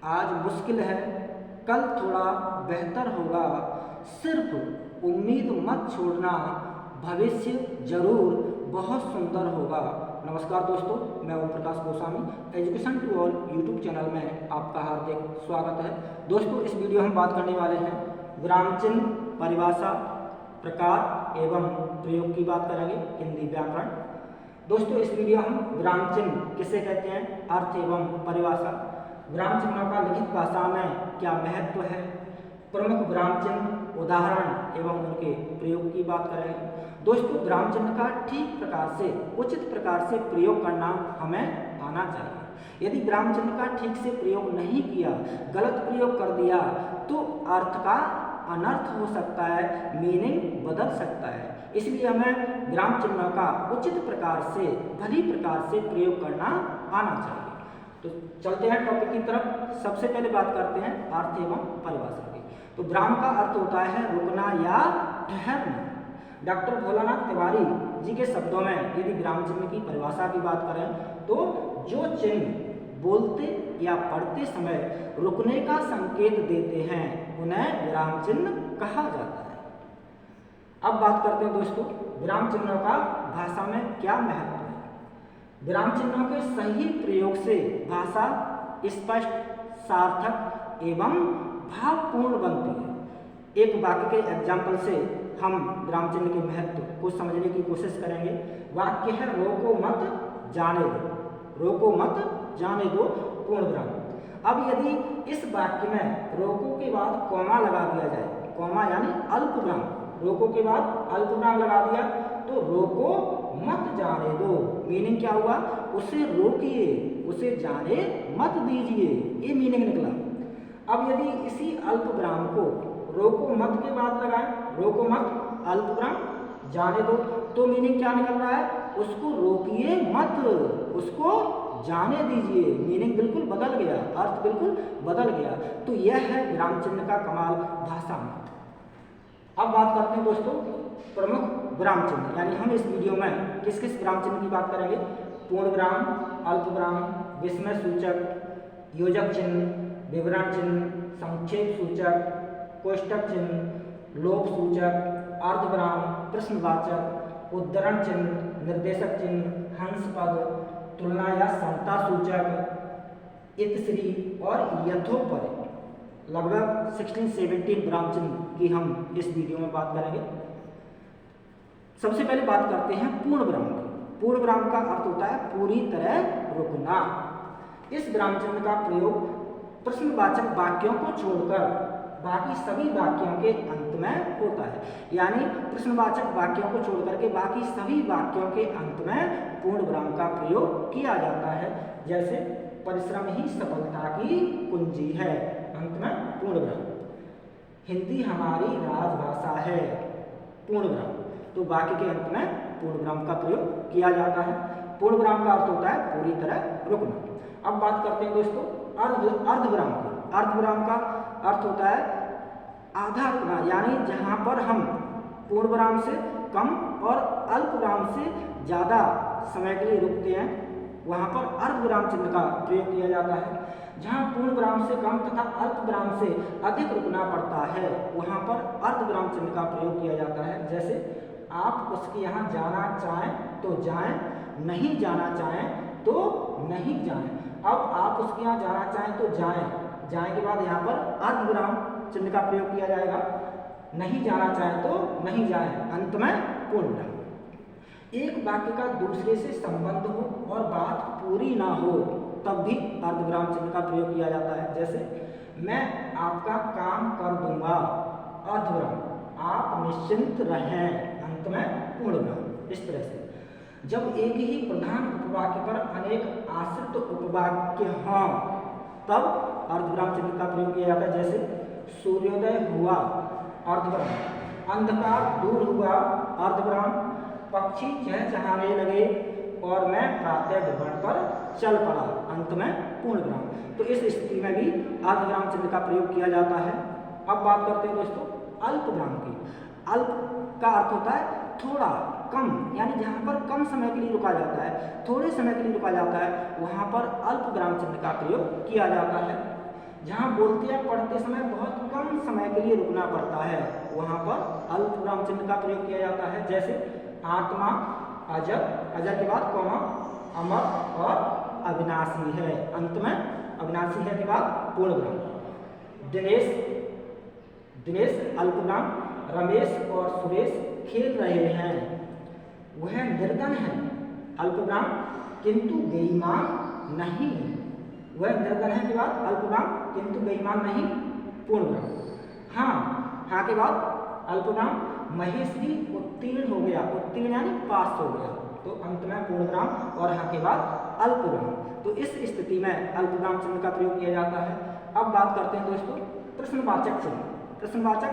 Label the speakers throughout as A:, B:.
A: आज मुश्किल है, कल थोड़ा बेहतर होगा, सिर्फ उम्मीद मत छोड़ना, भविष्य जरूर बहुत सुंदर होगा। नमस्कार दोस्तों, मैं Om Prakash Goswami, education to all YouTube channel में आपका हार्दिक स्वागत है। दोस्तों, इस वीडियो में हम बात करने वाले हैं विराम चिन्ह, परिभाषा, प्रकार एवं प्रयोग की बात करेंगे, हिंदी व्याकरण। दोस्तों, इस वीडियो हम विराम चिन्ह किसे कहते हैं, अर्थ एवं परिभाषा, विराम चिन्हों का लिखित भाषा में क्या महत्व है, प्रमुख विराम चिन्ह, उदाहरण एवं उनके प्रयोग की बात करेंगे। दोस्तों, विराम चिन्ह का ठीक प्रकार से, उचित प्रकार से प्रयोग करना हमें आना चाहिए। यदि विराम चिन्ह का ठीक से प्रयोग नहीं किया, गलत प्रयोग कर दिया, तो अर्थ का अनर्थ हो सकता है, मीनिंग बदल सकता है। इसलिए हमें विराम चिन्हों का उचित प्रकार से, भली प्रकार से प्रयोग करना आना चाहिए। तो चलते हैं टॉपिक की तरफ। सबसे पहले बात करते हैं अर्थ एवं परिभाषा की। तो विराम का अर्थ होता है रुकना या ठहरना। डॉक्टर भोलानाथ तिवारी जी के शब्दों में यदि विराम चिन्ह की परिभाषा की बात करें, तो जो चिन्ह बोलते या पढ़ते समय रुकने का संकेत देते हैं, उन्हें विराम चिन्ह कहा जाता है। अब बात करते हैं दोस्तों, विराम चिन्हों का भाषा में क्या महत्व है। विराम चिन्हों के सही प्रयोग से भाषा स्पष्ट, सार्थक एवं भावपूर्ण बनती है। एक वाक्य के एग्जाम्पल से हम विराम चिन्ह के महत्व को समझने की कोशिश करेंगे। वाक्य है रोको मत जाने दो, रोको मत जाने दो, पूर्ण विराम। अब यदि इस वाक्य में रोको के बाद कॉमा लगा दिया जाए, कॉमा यानी अल्प विराम, रोको के बाद अल्प विराम लगा दिया, तो रोको मत जाने दो, मीनिंग क्या हुआ, उसे रोकिए, उसे जाने मत दीजिए, ये मीनिंग निकला। अब यदि इसी अल्प विराम को रोको मत के बाद लगाएं, रोको मत अल्प विराम जाने दो, तो मीनिंग क्या निकल रहा है, उसको रोकिए मत, उसको जाने दीजिए, मीनिंग बिल्कुल बदल गया, अर्थ बिल्कुल बदल गया। तो यह है विराम चिन्ह का कमाल भाषा में। अब बात करते हैं दोस्तों प्रमुख विराम चिन्ह, यानी हम इस वीडियो में किस किस विराम चिन्ह की बात करेंगे। पूर्ण विराम, अल्प विराम, विस्मय सूचक, योजक चिन्ह, विवरण चिन्ह, संक्षेप सूचक, कोष्टक चिन्ह, लोप सूचक, अर्धविराम, प्रश्नवाचक, उद्धरण चिन्ह, निर्देशक चिन्ह, हंस पद, तुलना या समता सूचक, इतश्री और यथोपरि। लगभग 16-17 विराम चिन्ह की हम इस वीडियो में बात करेंगे। सबसे पहले बात करते हैं पूर्ण विराम की। पूर्ण विराम का अर्थ होता है पूरी तरह रुकना। इस विराम चिन्ह का प्रयोग प्रश्नवाचक वाक्यों को छोड़कर बाकी सभी वाक्यों के अंत में होता है, यानी प्रश्नवाचक वाक्यों को छोड़कर के बाकी सभी वाक्यों के अंत में पूर्ण विराम का प्रयोग किया जाता है। जैसे परिश्रम ही सफलता की कुंजी है, अंत में पूर्ण विराम। हिंदी हमारी राजभाषा है, पूर्ण विराम। तो वाक्य के अंत में पूर्ण विराम का प्रयोग किया जाता है। पूर्ण विराम का अर्थ होता है पूरी तरह रुकना। अब बात करते हैं दोस्तों अर्धविराम की। अर्धविराम का अर्थ होता है आधा रुकना, यानी जहां पर हम पूर्ण विराम से कम और अल्प विराम से ज़्यादा समय के लिए रुकते हैं, वहां पर अर्धविराम चिन्ह का प्रयोग किया जाता है। जहां पूर्ण विराम से कम तथा अल्प विराम से अधिक रुकना पड़ता है, वहां पर अर्धविराम चिन्ह का प्रयोग किया जाता है। जैसे आप उसके यहाँ जाना चाहें तो जाएं, नहीं जाना चाहें तो नहीं जाएं। अब आप उसके यहाँ जाना चाहें तो जाएं, जाएं के बाद यहाँ पर अर्धविराम चिन्ह का प्रयोग किया जाएगा। नहीं जाना चाहें तो नहीं जाएं, अंत में पूर्ण विराम। एक वाक्य का दूसरे से संबंध हो और बात पूरी ना हो, तब भी अर्धविराम चिन्ह का प्रयोग किया जाता है। जैसे मैं आपका काम कर दूंगा, अर्धविराम, आप निश्चिंत रहें, अंत में पूर्ण विराम। इस तरह से जब एक ही प्रधान उपवाक्य पर अनेक आश्रित उपवाक्य हों, तब अर्धविराम चिन्ह का प्रयोग किया जाता है। जैसे सूर्योदय हुआ, अर्धविराम, अंधकार दूर हुआ, अर्धविराम, पक्षी चहचहाने लगे और मैं प्रातः भ्रमण पर चल पड़ा, अंत में पूर्ण विराम। तो इस स्थिति में भी अर्धविराम चिन्ह का प्रयोग किया जाता है। अब बात करते हैं दोस्तों अल्प विराम की। अल्प का अर्थ होता है थोड़ा, कम, यानी जहाँ पर कम समय के लिए रुका जाता है, थोड़े समय के लिए रुका जाता है, वहाँ पर अल्प विराम चिन्ह का प्रयोग किया जाता है। जहाँ बोलते या पढ़ते समय बहुत कम समय के लिए रुकना पड़ता है, वहाँ पर अल्प विराम चिन्ह का प्रयोग किया जाता है। जैसे आत्मा अजर, अजर के बाद कौमा, अमर और अविनाशी है, अंत में अविनाशी है के बाद पूर्ण विराम। दिनेश, दिनेश अल्प विराम, रमेश और सुरेश खेल रहे हैं, वह निर्धन है, अल्प विराम, किंतु बेईमान नहीं, वह निर्धन है के बाद अल्प विराम, किंतु बेईमान नहीं, पूर्ण विराम। हाँ, हाँ के बाद अल्प विराम, महेश्वरी उत्तीर्ण हो गया, उत्तीर्ण यानी पास हो गया, तो अंत में पूर्ण विराम और हाँ के बाद अल्प विराम। तो इस स्थिति में अल्प विराम चिन्ह का प्रयोग किया जाता है। अब बात करते हैं दोस्तों प्रश्नवाचक चिन्ह। प्रश्नवाचक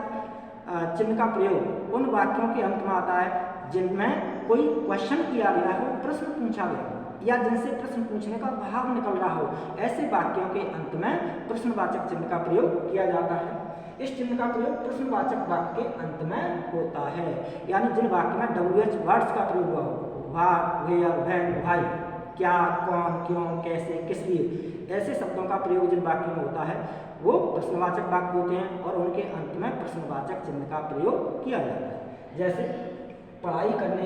A: चिन्ह का प्रयोग उन वाक्यों के अंत में आता है जिनमें कोई क्वेश्चन किया गया हो, प्रश्न पूछा गया हो या जिनसे प्रश्न पूछने का भाव निकल रहा हो, ऐसे वाक्यों के अंत में प्रश्नवाचक चिन्ह का प्रयोग किया जाता है। इस चिन्ह का प्रयोग प्रश्नवाचक वाक्य के अंत में होता है, यानी जिन वाक्य में WH वर्ड्स का प्रयोग हुआ हो, व्हाट, वेयर, व्हेन, व्हाई, क्या, कौन, क्यों, कैसे, किस लिए, ऐसे शब्दों का प्रयोग जिन वाक्यों में होता है वो प्रश्नवाचक वाक्य होते हैं और उनके अंत में प्रश्नवाचक चिन्ह का प्रयोग किया जाता है। जैसे पढ़ाई करने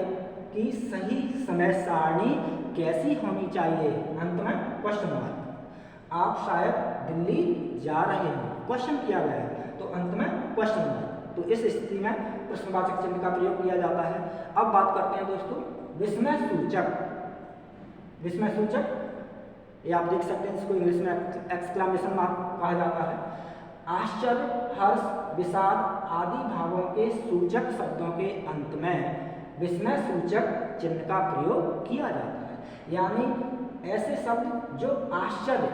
A: की सही समय सारणी कैसी होनी चाहिए, अंत में क्वेश्चन मार्क। आप शायद दिल्ली जा रहे हैं, क्वेश्चन किया गया है, तो अंत में क्वेश्चन मार्क। तो इस स्थिति में प्रश्नवाचक चिन्ह का प्रयोग किया जाता है। अब बात करते हैं दोस्तों विस्मय सूचक। विस्मय सूचक ये आप देख सकते हैं, इसको इंग्लिश में एक्सक्लेमेशन मार्क कहा जाता है। आश्चर्य, हर्ष, विषाद आदि भावों के सूचक शब्दों के अंत में विस्मय सूचक चिन्ह का प्रयोग किया जाता है, यानी ऐसे शब्द जो आश्चर्य,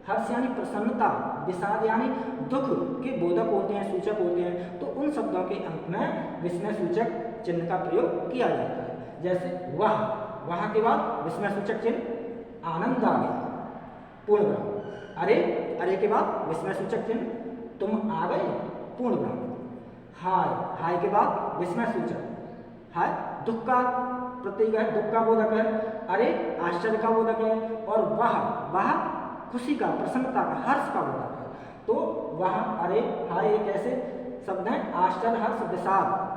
A: हर्ष यानी प्रसन्नता, विषाद यानी दुख के बोधक होते हैं, सूचक होते हैं, तो उन शब्दों के अंत में विस्मय सूचक चिन्ह का प्रयोग किया जाता है। जैसे वह, वह के बाद विस्मय सूचक चिन्ह, आनंद आ गया, पूर्ण विराम। अरे, अरे के बाद विस्मय सूचक चिन्ह, तुम आ गए, पूर्ण विराम। हाय, हाय के बाद विस्मय सूचक, हाय दुख का प्रतीक है, दुख का बोधक है, अरे आश्चर्य का बोधक है, और वह, वह खुशी का, प्रसन्नता का, हर्ष का बोधक है। तो वह, अरे, हाय एक ऐसे शब्द हैं आश्चर्य, हर्ष, विषाद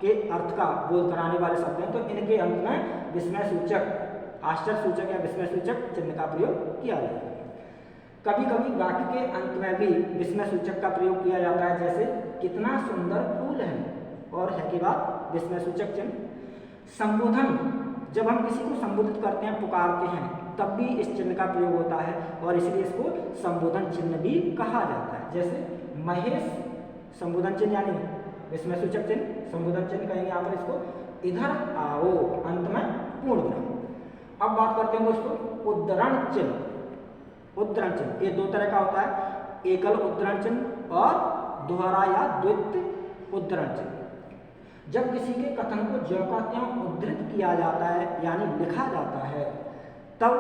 A: के अर्थ का बोध कराने वाले शब्द हैं, तो इनके अंत में विस्मय सूचक, आश्चर्य सूचक या विस्मय सूचक चिन्ह का प्रयोग किया जाता है। कभी कभी वाक्य के अंत में भी विस्मय सूचक का प्रयोग किया जाता है, जैसे कितना सुंदर फूल है, और है के बाद विस्मय सूचक चिन्ह। संबोधन, जब हम किसी को संबोधित करते हैं, पुकारते हैं, तब भी इस चिन्ह का प्रयोग होता है और इसलिए इसको संबोधन चिन्ह भी कहा जाता है। जैसे महेश, संबोधन चिन्ह यानी विस्मय सूचक चिन्ह, संबोधन चिन्ह कहेंगे यहाँ पर इसको, इधर आओ, अंत में पूर्ण विराम। अब बात करते हैं दोस्तों उद्धरण चिन्ह। उद्धरण चिन्ह ये दो तरह का होता है, एकल उद्धरण चिन्ह और दोहरा या द्वित्व उद्धरण चिन्ह। जब किसी के कथन को ज्यों का त्यों उद्धृत किया जाता है यानी लिखा जाता है, तब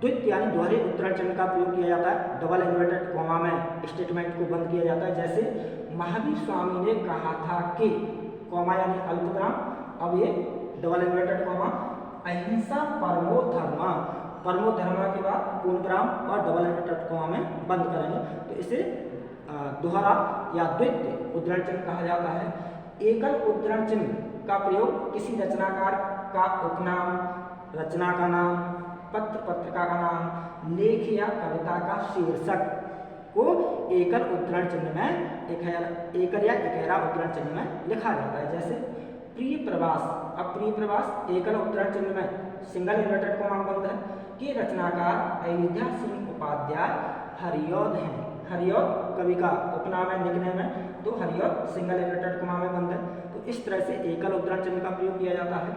A: द्वित्व यानी दोहरे उद्धरण चिन्ह का प्रयोग किया जाता है। डबल इन्वर्टेड कॉमा में स्टेटमेंट को बंद किया जाता है। जैसे महावीर स्वामी ने कहा था कि, कॉमा यानी अल्पविराम, अब ये डबल इन्वर्टेड कॉमा, अहिंसा परमो धर्मा, परमो धर्मा के बाद पूर्ण विराम और डबल इन्वर्टेड कॉमा में बंद करेंगे, तो इसे दोहरा या द्वित्व उद्धरण चिन्ह कहा जाता है। एकल उद्धरण चिन्ह का प्रयोग किसी रचनाकार का उपनाम, रचना का नाम, पत्र पत्रिका का नाम, लेख या कविता का शीर्षक को एकल उद्धरण चिन्ह में, एकल या इकहरा उद्धरण चिन्ह में लिखा जाता है। जैसे प्रिय प्रवास, अब प्रिय प्रवास एकल उद्धरण चिन्ह में सिंगल इन्वर्टेड कॉमा बंद है, कि रचनाकार अयोध्या सिंह उपाध्याय हरिऔध हैं। हरिऔध कवि का उपनाम है, निकनेम है, तो हरिऔध सिंगल इन्वर्टेड कॉमा में बंद है। तो इस तरह से एकल उद्धरण चिन्ह का प्रयोग किया जाता है।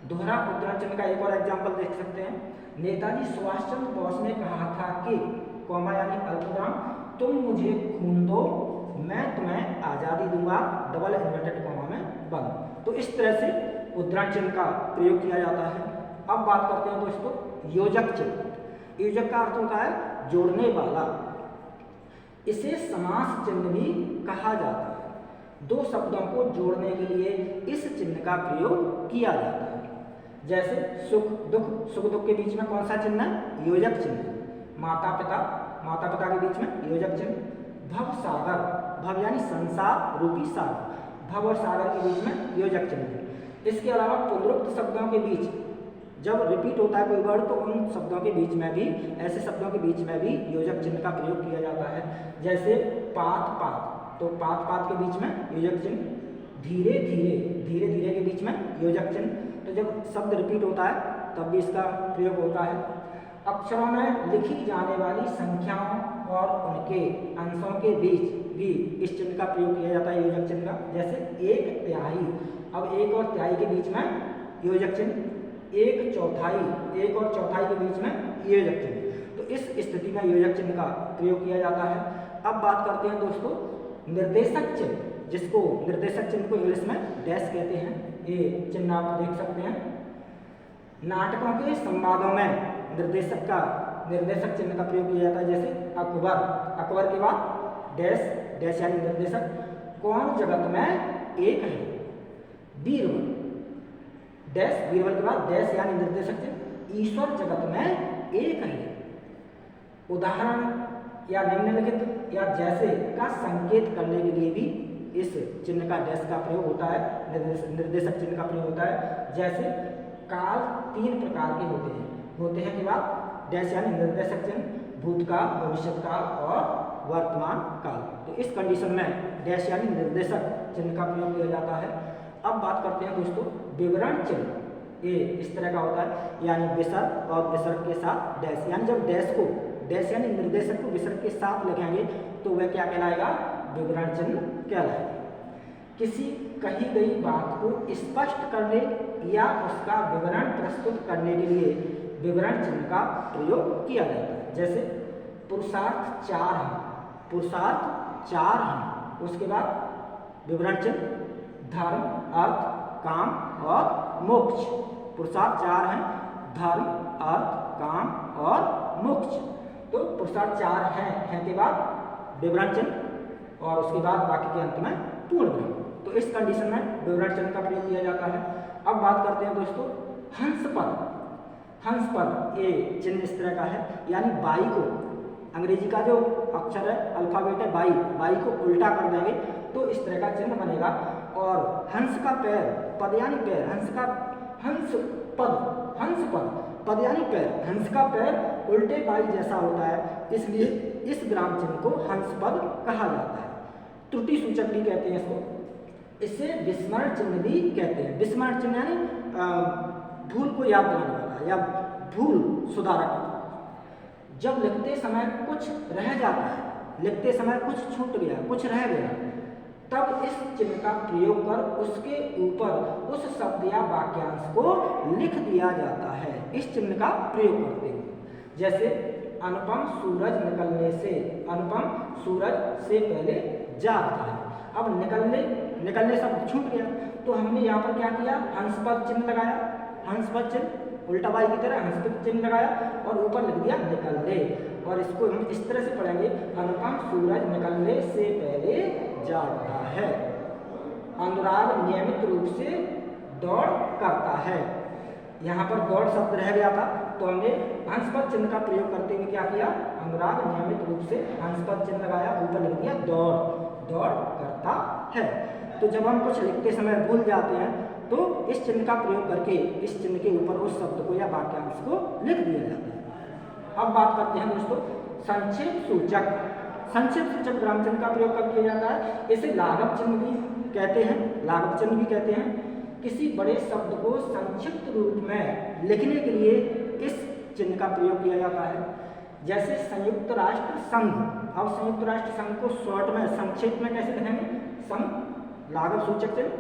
A: दोहरा उद्धरण चिन्ह का एक और एग्जाम्पल देख सकते हैं। नेताजी सुभाष चंद्र बोस ने कहा था कि, कॉमा यानी अल्पविराम, तुम मुझे खून दो, मैं तुम्हें आज़ादी दूंगा, डबल इन्वर्टेड कॉमा में बंद। तो इस तरह से उद्धरण चिन्ह का प्रयोग किया जाता है। अब बात करते हैं दोस्तों योजक चिन्ह। योजक का अर्थ होता है जोड़ने वाला, इसे समास चिन्ह भी कहा जाता है। दो शब्दों को जोड़ने के लिए इस चिन्ह का प्रयोग किया जाता है। जैसे सुख दुख, सुख दुख के बीच में कौन सा चिन्ह है? योजक चिन्ह। माता पिता, माता पिता के बीच में योजक चिन्ह। भव सागर, भव यानी संसार रूपी सागर, भव और सागर के बीच में योजक चिन्ह। इसके अलावा पुनरुक्त शब्दों के बीच जब रिपीट होता है कोई वर्ड तो उन शब्दों के बीच में भी, ऐसे शब्दों के बीच में भी योजक चिन्ह का प्रयोग किया जाता है। जैसे पात पात, तो पात पात के बीच में योजक चिन्ह। धीरे धीरे, धीरे धीरे के बीच में योजक चिन्ह। तो जब शब्द रिपीट होता है तब भी इसका प्रयोग होता है। अक्षरों में लिखी जाने वाली संख्याओं और उनके अंशों के बीच भी इस चिन्ह का प्रयोग किया जाता है, योजक चिन्ह का। जैसे एक तिहाई, अब एक और तिहाई के बीच में योजक चिन्ह। एक चौथाई, एक और चौथाई के बीच में योजक चिन्ह। तो इस स्थिति में योजक चिन्ह का प्रयोग किया जाता है। अब बात करते हैं दोस्तों निर्देशक चिन्ह, जिसको निर्देशक चिन्ह को इंग्लिश में डैश कहते हैं। ये चिन्ह आप देख सकते हैं। नाटकों के संवादों में निर्देशक चिन्ह का प्रयोग किया जाता है। जैसे अकबर, अकबर के बाद डैश, डैश यानी निर्देशक। कौन जगत में एक है? बीरबल, डैश, बीरबल के बाद डैश यानी निर्देशक चिन्ह। ईश्वर जगत में एक है। उदाहरण या निम्नलिखित या जैसे का संकेत करने के लिए भी इस चिन्ह का डैश का प्रयोग होता है, निर्देशक चिन्ह का प्रयोग होता है। जैसे काल 3 प्रकार के होते हैं के बाद डैश यानी निर्देशक चिन्ह, भूतकाल, भविष्यकाल और वर्तमान काल। तो इस कंडीशन में डैश यानी निर्देशक चिन्ह का प्रयोग किया जाता है। अब बात करते हैं दोस्तों विवरण चिन्ह। ये इस तरह का होता है, यानी विसर्ग और विसर्ग के साथ डैश, यानी जब डैश को, डैश यानी निर्देशक को विसर्ग के साथ लिखेंगे तो वह क्या कहलाएगा? विवरण चिन्ह कहलाएगा। किसी कही गई बात को स्पष्ट करने या उसका विवरण प्रस्तुत करने के लिए विवरण चिन्ह का प्रयोग किया जाता है। जैसे पुरुषार्थ 4 हैं, पुरुषार्थ 4 हैं, उसके बाद विवरण चिन्ह धर्म, अर्थ, काम और मोक्ष। पुरुषार्थ 4 हैं, धर्म, अर्थ, काम और मोक्ष। तो पुरुषार्थ 4 हैं के बाद विवरण चिन्ह और उसके बाद बाकी के अंत में पूर्ण विराम। तो इस कंडीशन में विवरण चिन्ह का प्रयोग किया जाता है। अब बात करते हैं दोस्तों हंस पद। हंस पद ये चिन्ह इस तरह का है, यानी बाई को, अंग्रेजी का जो अक्षर है अल्फाबेट है बाई को उल्टा कर देंगे तो इस तरह का चिन्ह बनेगा। और हंस का पैर, पद यानी पैर, हंस पद यानी पैर, हंस का पैर उल्टे बाई जैसा होता है, इसलिए इस विराम चिन्ह को हंस पद कहा जाता है। त्रुटि सूचक भी कहते हैं इसको, इसे विस्मरण चिन्ह भी कहते हैं। विस्मरण चिन्ह यानी भूल को याद दिलाने वाला या भूल सुधारक। जब लिखते समय कुछ रह जाता है, लिखते समय कुछ छूट गया, कुछ रह गया, तब इस चिन्ह का प्रयोग कर उसके ऊपर उस शब्द या वाक्यांश को लिख दिया जाता है, इस चिन्ह का प्रयोग करते हुए। जैसे अनुपम सूरज निकलने से, अनुपम सूरज से पहले जागता है। अब निकलने शब्द छूट गया तो हमने यहाँ पर क्या किया? हंस पद चिन्ह लगाया, हंस पद चिन्ह उल्टा बाई की तरह हंस पद चिन्ह लगाया और ऊपर लिख दिया निकलने। और इसको हम इस तरह से पढ़ेंगे, अनुपम सूरज निकलने से पहले जागता है। अनुराग नियमित रूप से दौड़ करता है। यहाँ पर दौड़ शब्द रह गया था तो हमने हंस पद चिन्ह का प्रयोग करते हुए क्या किया? अनुराग नियमित रूप से हंस पद चिन्ह लगाया, ऊपर लिख दिया दौड़ करता है। तो जब हम कुछ लिखते समय भूल जाते हैं तो इस चिन्ह का प्रयोग करके इस चिन्ह के ऊपर उस शब्द को या वाक्यांश को लिख दिया जाता है। अब बात करते हैं दोस्तों संक्षेप सूचक। संक्षेप सूचक विराम चिन्ह का प्रयोग कब किया जाता है? इसे लाघव चिन्ह भी कहते हैं, लाघव चिन्ह भी कहते हैं। किसी बड़े शब्द को संक्षिप्त रूप में लिखने के लिए इस चिन्ह का प्रयोग किया जाता है। जैसे संयुक्त राष्ट्र संघ। अब संयुक्त राष्ट्र संघ को शॉर्ट में, संक्षेप में कैसे लिखेंगे? संघ, लाघव सूचक चिन्ह,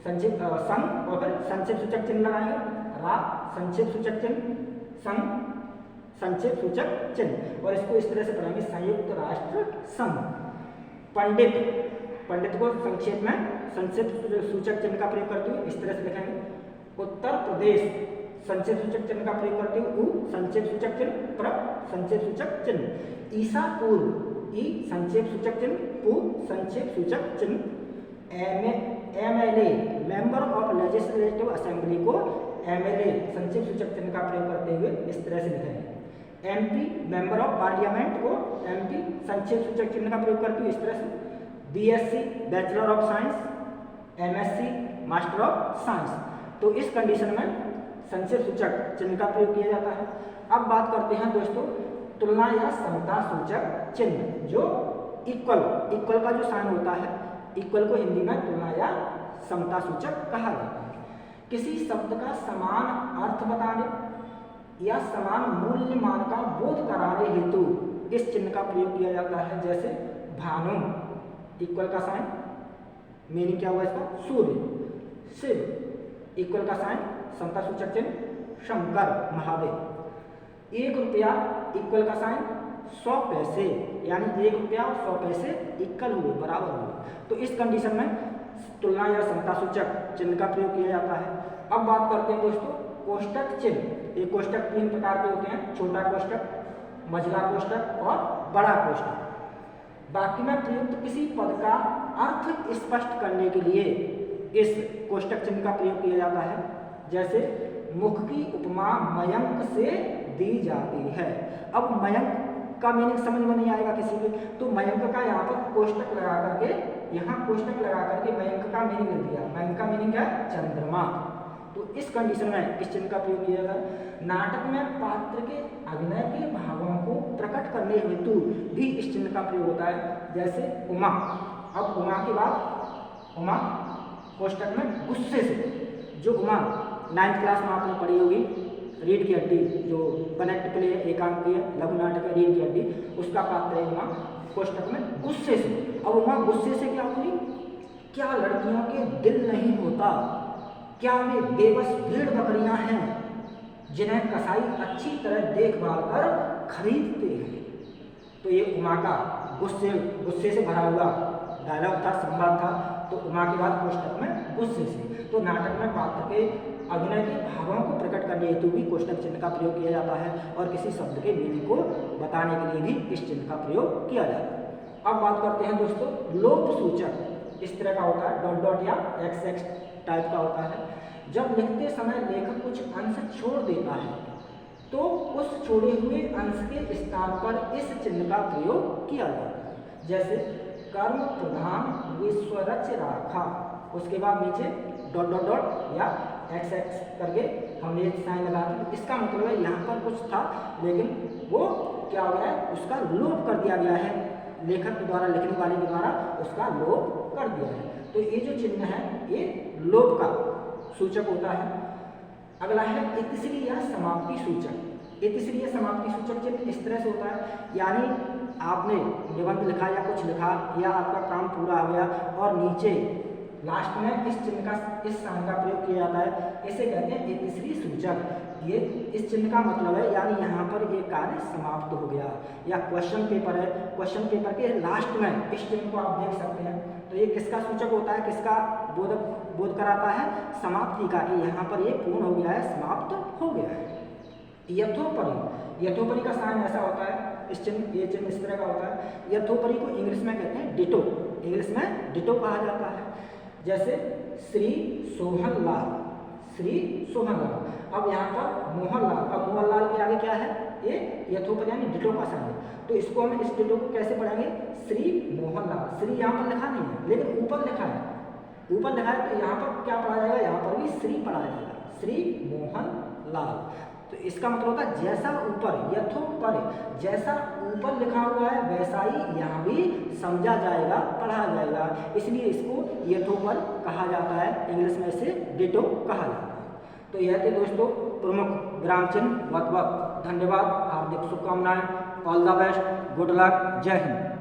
A: संक्षिप्त संघ और फिर संक्षेप सूचक चिन्ह लगाएंगे, संक्षेप सूचक चिन्ह, संघ, संक्षेप सूचक चिन्ह। और इसको इस तरह से पढ़ेंगे संयुक्त राष्ट्र संघ। पंडित को संक्षेप में संक्षिप्त सूचक चिन्ह का प्रयोग करते हुए इस तरह से लिखेंगे। उत्तर प्रदेश संक्षेप सूचक चिन्ह का प्रयोग करते हुए संक्षेप सूचक चिन्ह, प्र संक्षेप सूचक चिन्ह। ईसा पूर्व, ई संक्षेप सूचक चिन्ह, पू संक्षेप सूचक चिन्ह। MLA member of legislative assembly को एमएलए संक्षेप सूचक चिन्ह का प्रयोग करते हुए इस तरह से लिखेंगे। MP मेंबर ऑफ पार्लियामेंट को MP संक्षेप सूचक चिन्ह का प्रयोग करती हूँ इस तरह से। BSc bachelor of science, MSc master of science. तो इस कंडीशन में संक्षेप सूचक चिन्ह का प्रयोग किया जाता है। अब बात करते हैं दोस्तों तुलना या समता सूचक चिन्ह, जो इक्वल का जो साइन होता है, इक्वल को हिंदी में तुलना या समता सूचक कहा जाता है। किसी शब्द का समान अर्थ बताने या समान मूल्य मान का बोध कराने हेतु इस चिन्ह का प्रयोग किया जाता है। जैसे भानु, इक्वल का साइन, मीनिंग क्या हुआ इसका, सूर्य। शिव, इक्वल का साइन, समता सूचक चिन्ह, शंकर, महादेव। 1 रुपया, इक्वल का साइन, 100 पैसे, यानी 1 रुपया और 100 पैसे इक्वल हुए, बराबर हुए। तो इस कंडीशन में तुलना या समता सूचक चिन्ह का प्रयोग किया जाता है। अब बात करते हैं दोस्तों कोष्टक चिन्ह। ये कोष्टक 3 प्रकार के होते हैं, छोटा कोष्टक, मझला कोष्टक और बड़ा कोष्टक। वाक्य में प्रयुक्त किसी पद का अर्थ स्पष्ट करने के लिए इस कोष्टक चिन्ह का प्रयोग किया जाता है। जैसे मुख की उपमा मयंक से दी जाती है। अब मयंक का मीनिंग समझ में नहीं आएगा किसी को, तो मयंक का यहाँ पर कोष्टक लगा करके, यहाँ कोष्टक लगा करके मयंक का मीनिंग लिख दिया। मयंक का मीनिंग क्या है, चंद्रमा। तो इस कंडीशन में इस चिन्ह का प्रयोग किया जाता है। नाटक में पात्र के अभिनय के भावों को प्रकट करने हेतु भी इस चिन्ह का प्रयोग होता है। जैसे उमा, अब उमा की बात, उमा कोष्टक में गुस्से से, जो उमा 9th क्लास में आपने पढ़ी होगी, रीढ़ की हड्डी, जो कनेक्ट प्ले एकांकीय लघु नाटक है रीढ़ की हड्डी, उसका पात्र है उमा, कोष्टक में गुस्से से। अब उमा गुस्से से क्या बोली, क्या लड़कियों के दिल नहीं होता, क्या वे बेबस भेड़ बकरियां हैं जिन्हें कसाई अच्छी तरह देखभाल कर खरीदते हैं। तो ये उमा का गुस्से से भरा हुआ डायलॉग था, संवाद था। तो उमा के बाद कोष्टक में गुस्से से। तो नाटक में पात्र के अभिनय के भावों को प्रकट करने हेतु भी कोष्टक चिन्ह का प्रयोग किया जाता है, और किसी शब्द के मीनिंग को बताने के लिए भी इस चिन्ह का प्रयोग किया जाता है। अब बात करते हैं दोस्तों लोप सूचक। इस तरह का होता है, डॉट डॉट या XX टाइप का होता है। जब लिखते समय लेखक कुछ अंश छोड़ देता है तो उस छोड़े हुए अंश के स्थान पर इस चिन्ह का प्रयोग किया जाता है। जैसे कर्म प्रधान विश्वरच राखा, उसके बाद नीचे डॉट डॉट डॉट या XX करके हमने एक साइन लगा दी। इसका मतलब है यहाँ पर कुछ था लेकिन वो क्या हो गया है, उसका लोप कर दिया गया है, लेखक के द्वारा, लिखने वाले के द्वारा उसका लोप कर दिया है। तो ये जो चिन्ह है ये लोप का सूचक होता है। अगला है इतिश्री या समाप्ति सूचक। इतिश्री या समाप्ति सूचक चिन्ह इस तरह से होता है, यानी आपने निबंध लिखा या कुछ लिखा या आपका काम पूरा हो गया और नीचे लास्ट में इस चिन्ह का, इस साइन का प्रयोग किया जाता है, इसे कहते हैं इतिश्री सूचक। ये इस चिन्ह का मतलब है यानी यहाँ पर ये कार्य समाप्त हो गया। या क्वेश्चन पेपर है, क्वेश्चन पेपर के लास्ट में इस चिन्ह को आप देख सकते हैं। तो ये किसका सूचक होता है, किसका बोध कराता है, समाप्ति का, कि यहाँ पर ये पूर्ण हो गया है, समाप्त हो गया है। यथोपरि, यथोपरि का साइन ऐसा होता है, इस चिन्ह, ये चिन्ह इस तरह का होता है। यथोपरि को इंग्लिश में कहते हैं डिटो, इंग्लिश में डिटो कहा जाता है। जैसे श्री सोहन लाल, श्री सोहन लाल। अब यहाँ पर मोहनलाल, अब मोहनलाल के आगे क्या है, ये यथोपरि यानी डिटो का साइन है। तो इसको हम, इस डिटो को कैसे पढ़ेंगे, श्री मोहनलाल। श्री यहाँ पर लिखा नहीं है लेकिन ऊपर लिखा है, ऊपर लिखा है, तो यहाँ पर क्या पढ़ा जाएगा, यहाँ पर भी श्री पढ़ा जाएगा, श्री मोहनलाल। तो इसका मतलब होता है जैसा ऊपर, यथोपरि, जैसा ऊपर लिखा हुआ है वैसा ही यहाँ भी समझा जाएगा, पढ़ा जाएगा, इसलिए इसको यथोपर कहा जाता है, इंग्लिश में इसे डिटो कहा जाता है। तो यह थे दोस्तों प्रमुख विराम चिन्ह। बहुत बहुत धन्यवाद, हार्दिक शुभकामनाएं, all the best, good luck, जय हिंद।